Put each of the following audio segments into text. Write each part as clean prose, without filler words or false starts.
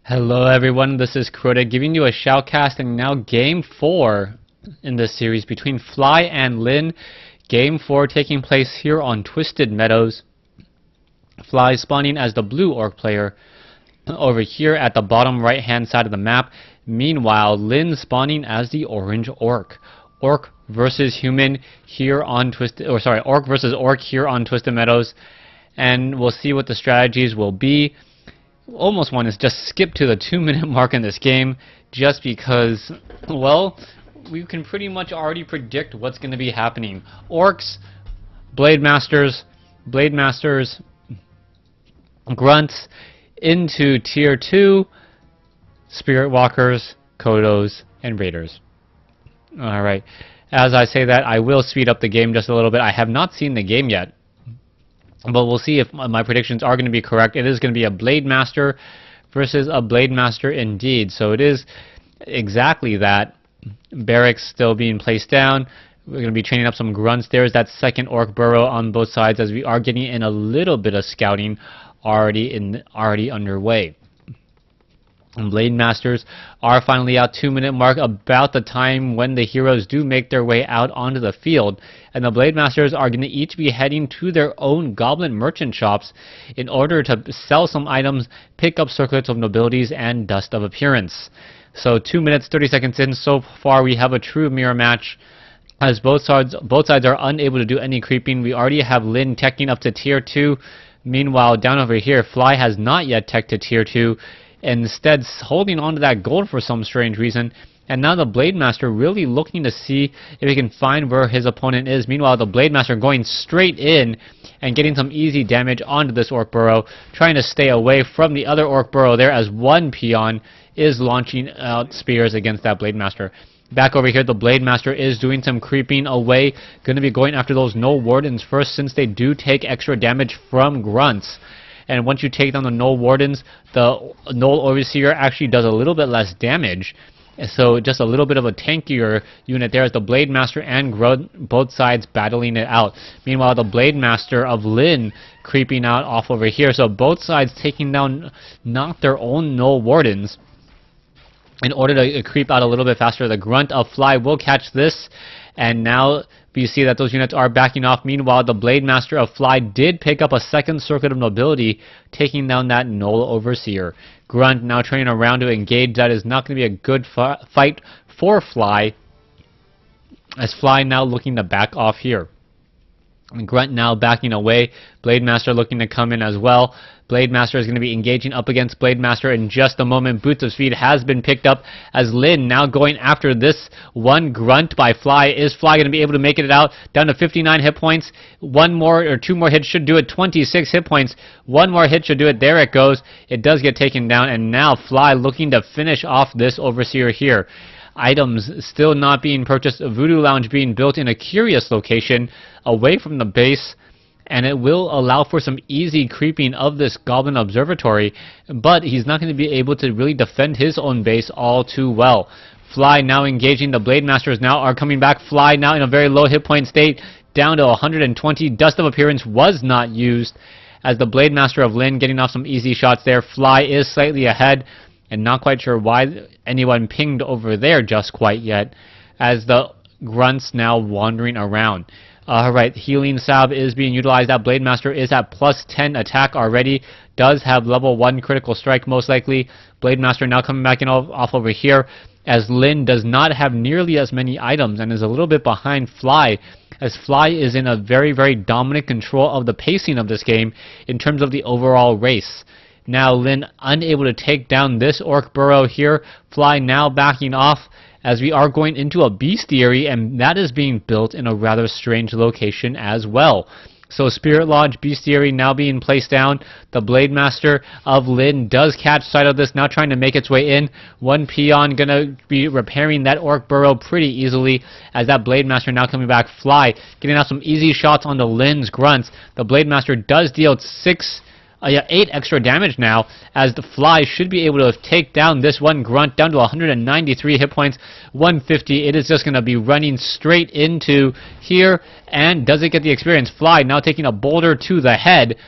Hello everyone, this is Crota giving you a shoutcast, and now Game 4 in this series between Fly and Lin. Game 4 taking place here on Twisted Meadows. Fly spawning as the blue orc player over here at the bottom right hand side of the map. Meanwhile, Lin spawning as the orange orc. Orc versus human here on orc versus orc here on Twisted Meadows. And we'll see what the strategies will be. Almost want to just skip to the 2-minute mark in this game, just because, well, we can pretty much already predict what's going to be happening. Orcs, Blade Masters, Grunts, into Tier 2, Spirit Walkers, Kodos, and Raiders. Alright, as I say that, I will speed up the game just a little bit. I have not seen the game yet, but we'll see if my predictions are going to be correct. It is going to be a Blade Master versus a Blade Master indeed. So it is exactly that. Barracks still being placed down. We're going to be training up some Grunts. There's that second Orc burrow on both sides, as we are getting in a little bit of scouting already underway. And Blade Masters are finally out. 2-minute mark, about the time when the heroes do make their way out onto the field. And the Blade Masters are going to each be heading to their own Goblin merchant shops in order to sell some items, pick up circlets of nobilities, and dust of appearance. So 2 minutes, 30 seconds in. So far we have a true mirror match, as both sides are unable to do any creeping. We already have Lin teching up to Tier 2. Meanwhile, down over here, Fly has not yet teched to Tier 2. Instead holding on to that gold for some strange reason. And now the Blade Master really looking to see if he can find where his opponent is. Meanwhile, the Blade Master going straight in and getting some easy damage onto this Orc burrow, trying to stay away from the other Orc burrow there, as one peon is launching out spears against that Blade Master. Back over here, the Blade Master is doing some creeping away, going to be going after those Null Wardens first, since they do take extra damage from Grunts. And once you take down the Null Wardens, the Null Overseer actually does a little bit less damage. So just a little bit of a tankier unit there, as the Blade Master and Grunt, both sides battling it out. Meanwhile, the Blade Master of Lin creeping out off over here. So both sides taking down not their own Null Wardens in order to creep out a little bit faster. The Grunt of Fly will catch this, and now we see that those units are backing off. Meanwhile, the Blade Master of Fly did pick up a second Circuit of Nobility, taking down that Null Overseer. Grunt now turning around to engage. That is not going to be a good fight for Fly, as Fly now looking to back off here. And Grunt now backing away. Blade Master looking to come in as well. Blade Master is going to be engaging up against Blade Master in just a moment. Boots of Speed has been picked up, as Lin now going after this one Grunt by Fly. Is Fly going to be able to make it out? Down to 59 hit points. One more or two more hits should do it. 26 hit points. One more hit should do it. There it goes. It does get taken down, and now Fly looking to finish off this Overseer here. Items still not being purchased. A Voodoo Lounge being built in a curious location away from the base, and it will allow for some easy creeping of this Goblin Observatory, but he's not going to be able to really defend his own base all too well. Fly now engaging. The Blade Masters now are coming back. Fly now in a very low hit point state, down to 120. Dust of Appearance was not used, as the Blade Master of Lin getting off some easy shots there. Fly is slightly ahead, and not quite sure why anyone pinged over there just quite yet, as the Grunts now wandering around. Alright, Healing Salve is being utilized. That Blade Master is at plus 10 attack already. Does have level 1 critical strike most likely. Blade Master now coming back in off over here, as Lin does not have nearly as many items and is a little bit behind Fly, as Fly is in a very, very dominant control of the pacing of this game in terms of the overall race. Now Lin unable to take down this Orc burrow here. Fly now backing off, as we are going into a bestiary, and that is being built in a rather strange location as well. So Spirit Lodge, bestiary now being placed down. The Blade Master of Lin does catch sight of this, now trying to make its way in. One peon gonna be repairing that Orc burrow pretty easily, as that Blade Master now coming back. Fly getting out some easy shots onto Lin's Grunts. The Blade Master does deal 8 extra damage now, as the Fly should be able to take down this one Grunt down to 193 hit points, 150. It is just going to be running straight into here, and does it get the experience? Fly now taking a boulder to the head.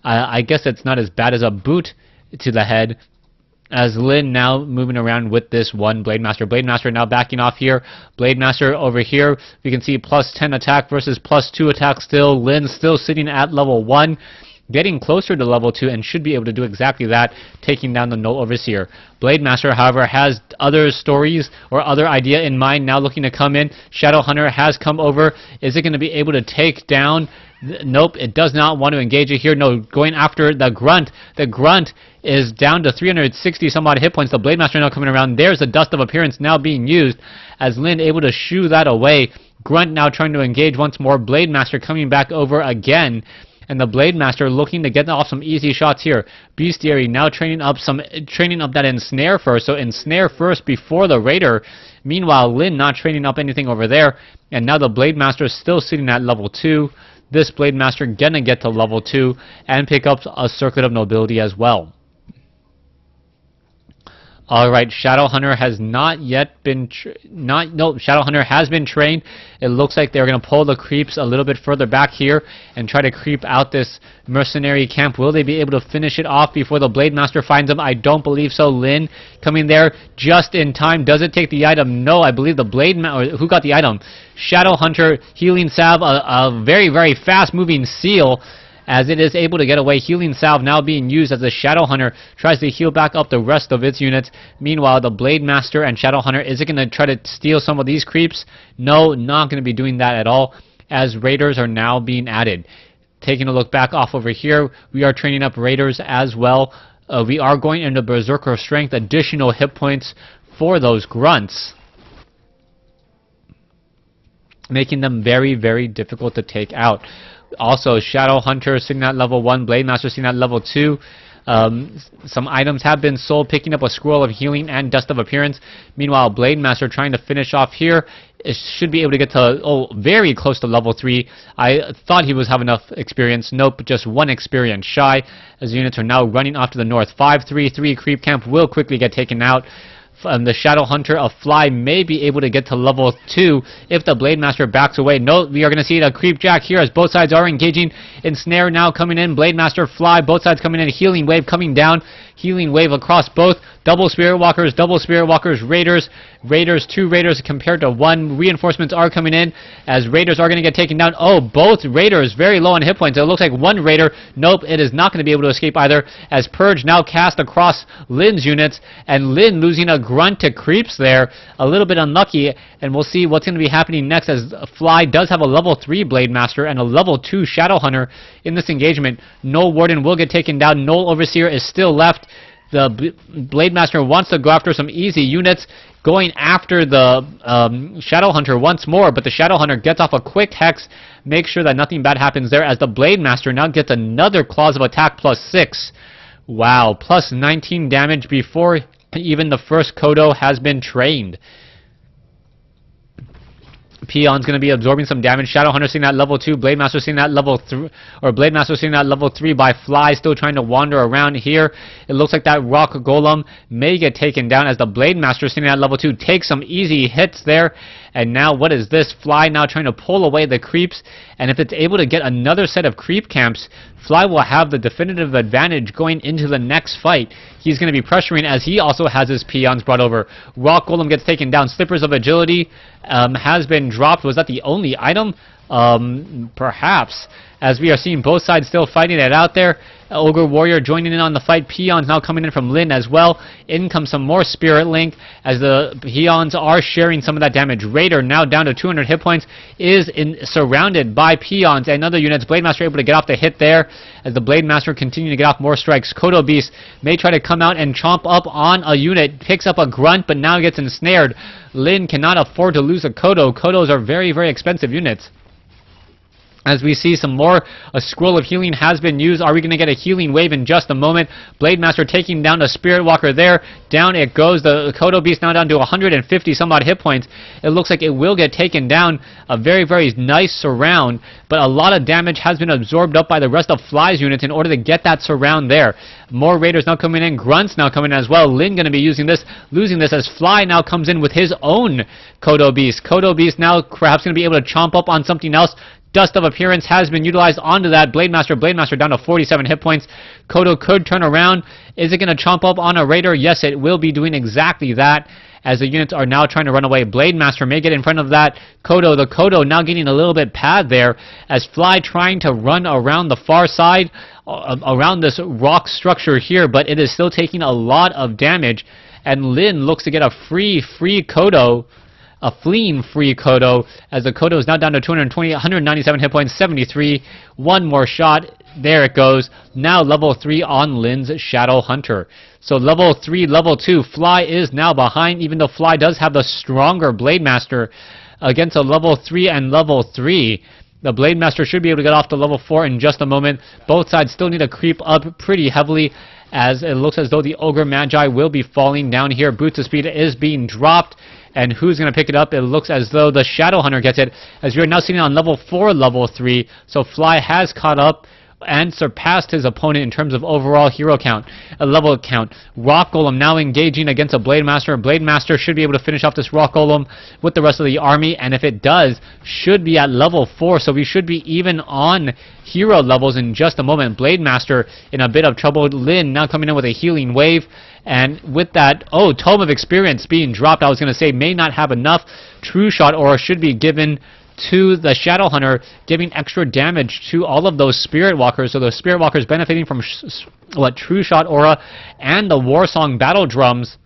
I guess it's not as bad as a boot to the head, as Lin now moving around with this one Blade Master. Blade Master now backing off here. Blade Master over here. We can see plus 10 attack versus plus 2 attack still. Lin still sitting at level 1. Getting closer to level 2 and should be able to do exactly that, taking down the Null Overseer. Blade Master, however, has other stories or other idea in mind, now looking to come in. Shadow Hunter has come over. Is it going to be able to take down? Nope, it does not want to engage it here. No, going after the Grunt. The Grunt is down to 360 some odd hit points. The Blade Master now coming around. There's the Dust of Appearance now being used as Lin able to shoo that away. Grunt now trying to engage once more. Blade Master coming back over again. And the Blade Master looking to get off some easy shots here. Bestiary now training up that Ensnare first. So Ensnare first before the Raider. Meanwhile, Lin not training up anything over there. And now the Blade Master is still sitting at level 2. This Blade Master gonna get to level 2 and pick up a Circlet of Nobility as well. Alright, Shadow Hunter has not yet been... Shadow Hunter has been trained. It looks like they're going to pull the creeps a little bit further back here and try to creep out this mercenary camp. Will they be able to finish it off before the Blade Master finds them? I don't believe so. Lin coming there just in time. Does it take the item? No, I believe the Blade Master... Who got the item? Shadow Hunter, Healing Salve, a very, very fast-moving seal, as it is able to get away. Healing Salve now being used as the Shadow Hunter tries to heal back up the rest of its units. Meanwhile, the Blade Master and Shadow Hunter, is it going to try to steal some of these creeps? No, not going to be doing that at all, as Raiders are now being added. Taking a look back off over here, we are training up Raiders as well. We are going into Berserker Strength, additional hit points for those Grunts, making them very, very difficult to take out. Also, Shadow Hunter sitting at level 1, Blade Master sitting at level 2. Some items have been sold, picking up a Scroll of Healing and Dust of Appearance. Meanwhile, Blade Master trying to finish off here. It should be able to get to, very close to level 3. I thought he was having enough experience. Nope, just 1 experience shy, as units are now running off to the north. 5-3-3 Creep Camp will quickly get taken out. The Shadow Hunter, a Fly, may be able to get to level 2 if the Blade Master backs away. No, we are going to see a Creep Jack here as both sides are engaging. Ensnare now coming in. Blade Master, Fly, both sides coming in. Healing Wave coming down. Healing Wave across both. Double Spirit Walkers, Raiders. Raiders, 2 Raiders compared to 1. Reinforcements are coming in as Raiders are going to get taken down. Oh, both Raiders very low on hit points. It looks like 1 Raider. Nope, it is not going to be able to escape either, as Purge now cast across Lin's units, and Lin losing a Grunt to creeps there. A little bit unlucky, and we'll see what's going to be happening next, as Fly does have a level 3 Blade Master and a level 2 Shadow Hunter in this engagement. Null Warden will get taken down. Null Overseer is still left. The Blade Master wants to go after some easy units, going after the Shadow Hunter once more, but the Shadow Hunter gets off a quick Hex, makes sure that nothing bad happens there, as the Blade Master now gets another Claws of Attack plus 6. Wow, plus 19 damage before even the first Kodo has been trained. Peon's going to be absorbing some damage. Shadow Hunter sitting at level 2. Blade Master sitting at level 3, or Blade Master sitting at level 3 by Fly, still trying to wander around here. It looks like that Rock Golem may get taken down, as the Blade Master sitting at level 2 takes some easy hits there. And now, what is this? Fly now trying to pull away the creeps, and if it's able to get another set of creep camps, Fly will have the definitive advantage going into the next fight. He's going to be pressuring, as he also has his peons brought over. Rock Golem gets taken down. Slippers of Agility has been dropped. Was that the only item? Perhaps, as we are seeing both sides still fighting it out there. Ogre Warrior joining in on the fight. Peons now coming in from Lin as well. In comes some more Spirit Link, as the peons are sharing some of that damage. Raider now down to 200 hit points, is surrounded by peons and other units. Blade Master able to get off the hit there, as the Blade Master continuing to get off more strikes. Kodo Beast may try to come out and chomp up on a unit, picks up a Grunt, but now gets ensnared. Lin cannot afford to lose a Kodo. Kodos are very, very expensive units. As we see some more, a Scroll of Healing has been used. Are we going to get a Healing Wave in just a moment? Blade Master taking down a Spirit Walker there. Down it goes. The Kodo Beast now down to 150 some odd hit points. It looks like it will get taken down. A very, very nice surround, but a lot of damage has been absorbed up by the rest of Fly's units in order to get that surround there. More Raiders now coming in. Grunts now coming in as well. Lin going to be using this, losing this, as Fly now comes in with his own Kodo Beast. Kodo Beast now perhaps going to be able to chomp up on something else. Dust of Appearance has been utilized onto that Blademaster down to 47 hit points. Kodo could turn around. Is it going to chomp up on a Raider? Yes, it will be doing exactly that, as the units are now trying to run away. Blademaster may get in front of that Kodo. The Kodo now getting a little bit pad there, as Fly trying to run around the far side, around this rock structure here, but it is still taking a lot of damage, and Lin looks to get a free Kodo, a fleeing free Kodo, as the Kodo is now down to 197 hit points, 73. One more shot. There it goes. Now level 3 on Lin's Shadow Hunter. So level 3, level 2. Fly is now behind, even though Fly does have the stronger Blademaster against a level 3 and level 3. The Blademaster should be able to get off to level 4 in just a moment. Both sides still need to creep up pretty heavily, as it looks as though the Ogre Magi will be falling down here. Boots of Speed is being dropped, and who's going to pick it up? It looks as though the Shadow Hunter gets it, as we are now sitting on level 4, level 3. So Fly has caught up and surpassed his opponent in terms of overall hero count, level count. Rock Golem now engaging against a Blademaster. Blademaster should be able to finish off this Rock Golem with the rest of the army, and if it does, should be at level 4, so we should be even on hero levels in just a moment. Blademaster in a bit of trouble. Lin now coming in with a healing wave, and with that, Tome of Experience being dropped, I was going to say, may not have enough. True Shot Aura should be given to the Shadow Hunter, giving extra damage to all of those Spirit Walkers. So the Spirit Walkers benefiting from True Shot Aura and the Warsong Battle Drums,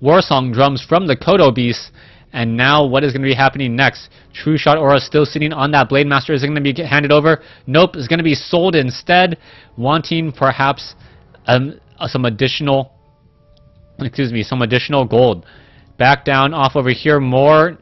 Warsong Drums from the Kodo Beasts. And now what is going to be happening next? True Shot Aura still sitting on that Blademaster. Is it going to be handed over? Nope, it's going to be sold instead, wanting perhaps some additional gold. Back down off over here, more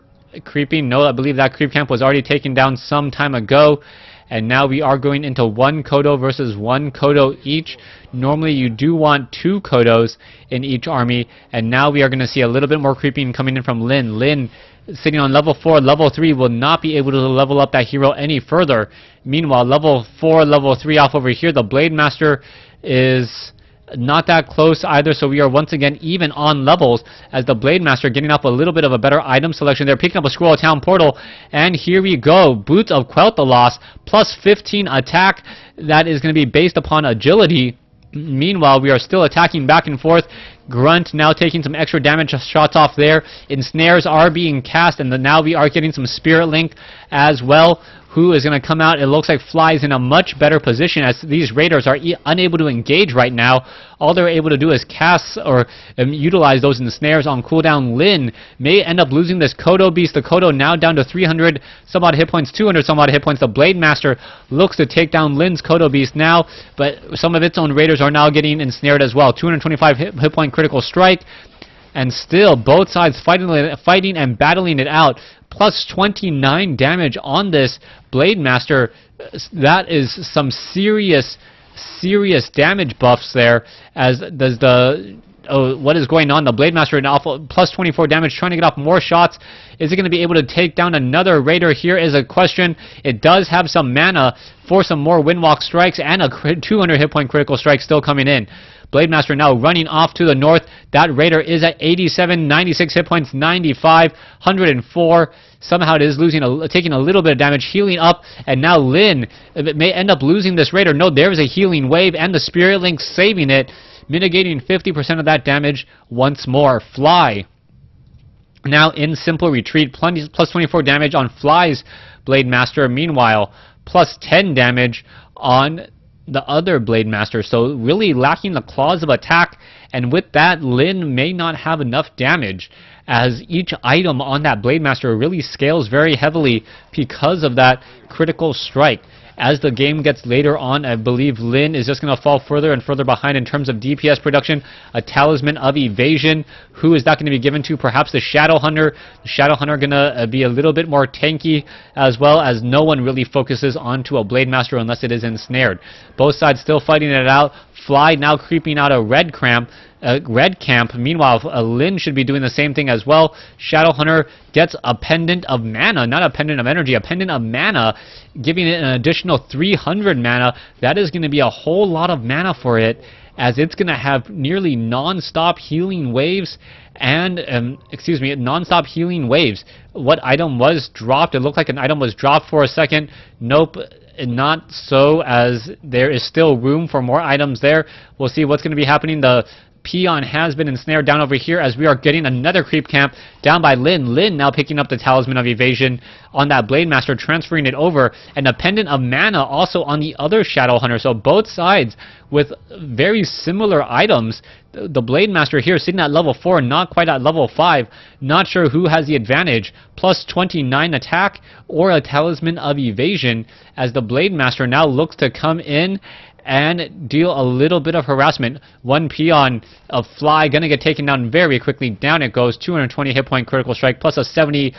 creeping. No, I believe that creep camp was already taken down some time ago, and now we are going into 1 Kodo versus 1 Kodo each. Normally you do want 2 Kodos in each army, and now we are going to see a little bit more creeping coming in from Lin. Lin sitting on level 4, level 3 will not be able to level up that hero any further. Meanwhile, level 4, level 3 off over here, the Blademaster is not that close either, so we are once again even on levels, as the Blademaster getting up a little bit of a better item selection. They're picking up a Scroll of Town Portal, and here we go. Boots of Quel'Thalas, plus 15 attack. That is going to be based upon agility. Meanwhile, we are still attacking back and forth. Grunt now taking some extra damage shots off there. Ensnares are being cast, and now we are getting some Spirit Link as well. Who is going to come out? It looks like Fly is in a much better position, as these Raiders are unable to engage right now. All they're able to do is cast or utilize those ensnares on cooldown. Lin may end up losing this Kodo Beast. The Kodo now down to 300 some odd hit points, 200 some odd hit points. The Blademaster looks to take down Lin's Kodo Beast now, but some of its own Raiders are now getting ensnared as well. 225 hit point critical strike, and still both sides fighting and battling it out. Plus 29 damage on this Blademaster. That is some serious damage buffs there, as does the what is going on? The Blademaster in plus 24 damage, trying to get off more shots. Is it going to be able to take down another Raider? Here is a question. It does have some mana for some more Windwalk strikes, and a 200 hit point critical strike still coming in. Blademaster now running off to the north. That Raider is at 87, 96 hit points, 95, 104. Somehow it is taking a little bit of damage, healing up, and now Lin may end up losing this Raider. No, there is a healing wave, and the Spirit Link saving it, mitigating 50% of that damage once more. Fly now in simple retreat, plus 24 damage on Fly's Blademaster. Meanwhile, plus 10 damage on the other Blademaster, so really lacking the claws of attack, and with that, Lin may not have enough damage, as each item on that Blademaster really scales very heavily because of that critical strike. As the game gets later on, I believe Lin is just going to fall further and further behind in terms of DPS production. A Talisman of Evasion. Who is that going to be given to? Perhaps the Shadow Hunter. The Shadow Hunter going to be a little bit more tanky, as well as no one really focuses onto a Blademaster unless it is ensnared. Both sides still fighting it out. Fly now creeping out a red camp. Meanwhile, Lin should be doing the same thing as well. Shadow Hunter gets a pendant of mana, not a pendant of energy, a pendant of mana, giving it an additional 300 mana. That is going to be a whole lot of mana for it. as it's going to have nearly non-stop healing waves and, non-stop healing waves. What item was dropped? It looked like an item was dropped for a second. Nope, not so, as there is still room for more items there. We'll see what's going to be happening. The Peon has been ensnared down over here as we are getting another creep camp down by Lin. Lin now picking up the Talisman of Evasion on that Blade Master, transferring it over, and a Pendant of Mana also on the other Shadow Hunter. So both sides with very similar items. The Blade Master here sitting at level 4, not quite at level 5. Not sure who has the advantage. Plus 29 attack or a Talisman of Evasion, as the Blade Master now looks to come in and deal a little bit of harassment. One Peon of Fly gonna get taken down very quickly. Down it goes. 220 hit point critical strike plus a 70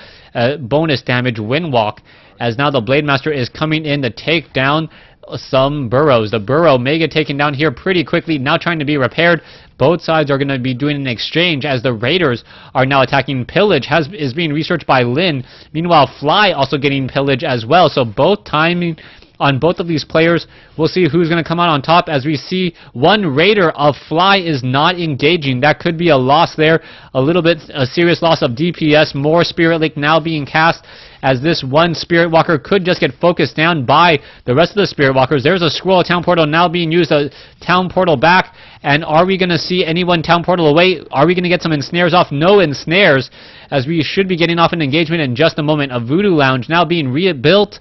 bonus damage wind walk, as now the Blade Master is coming in to take down some burrows. The burrow may get taken down here pretty quickly, now trying to be repaired. Both sides are going to be doing an exchange as the Raiders are now attacking. Pillage is being researched by Lin. Meanwhile, Fly also getting pillage as well. So both timing on both of these players. We'll see who's going to come out on top, as we see one Raider of Fly is not engaging. That could be a loss there. A little bit, a serious loss of DPS. More Spirit Link now being cast, as this one Spirit Walker could just get focused down by the rest of the Spirit Walkers. There's a Scroll of Town Portal now being used, a Town Portal back. And are we going to see anyone Town Portal away? Are we going to get some ensnares off? No ensnares, as we should be getting off an engagement in just a moment. A Voodoo Lounge now being rebuilt.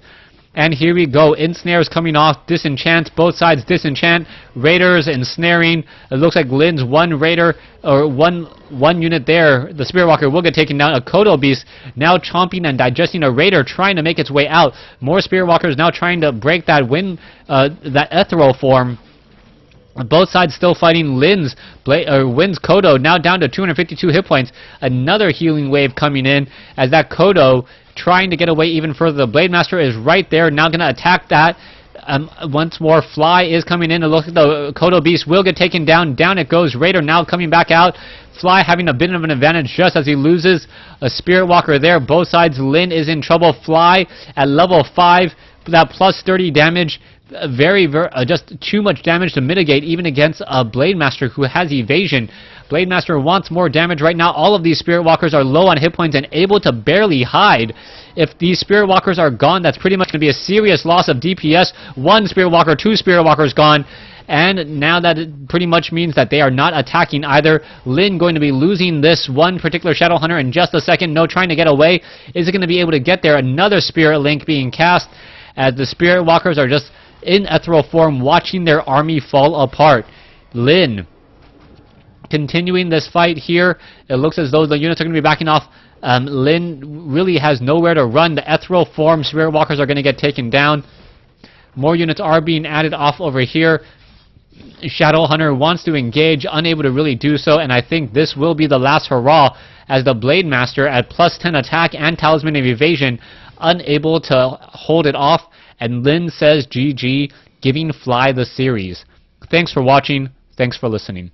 And here we go, ensnares coming off, disenchant, both sides disenchant, Raiders ensnaring. It looks like Lin's one Raider, or one unit there, the Spirit Walker will get taken down. A Kodo Beast now chomping and digesting a Raider, trying to make its way out. More Spirit Walkers now trying to break that that ethereal form. Both sides still fighting. Win's Kodo now down to 252 hit points. Another healing wave coming in, as that Kodo trying to get away even further. The Blade Master is right there, now going to attack that. Once more, Fly is coming in. It looks like the Kodo Beast will get taken down. Down it goes. Raider now coming back out. Fly having a bit of an advantage just as he loses a Spirit Walker there. Both sides, Lin is in trouble. Fly at level 5, that plus 30 damage. Just too much damage to mitigate even against a Blade Master who has evasion. Blade Master wants more damage right now. All of these Spirit Walkers are low on hit points and able to barely hide. If these Spirit Walkers are gone, that's pretty much going to be a serious loss of DPS. One Spirit Walker, two Spirit Walkers gone. And now that it pretty much means that they are not attacking either. Lin going to be losing this one particular Shadow Hunter in just a second. No trying to get away. Is it going to be able to get there? Another Spirit Link being cast, as the Spirit Walkers are just in ethereal form watching their army fall apart. Lin continuing this fight here. It looks as though the units are going to be backing off. Lin really has nowhere to run. The ethereal form Spirit Walkers are going to get taken down. More units are being added off over here. Shadow Hunter wants to engage, unable to really do so, and I think this will be the last hurrah, as the Blade Master at plus 10 attack and Talisman of Evasion, unable to hold it off, and Lin says GG, giving Fly the series. Thanks for watching. Thanks for listening.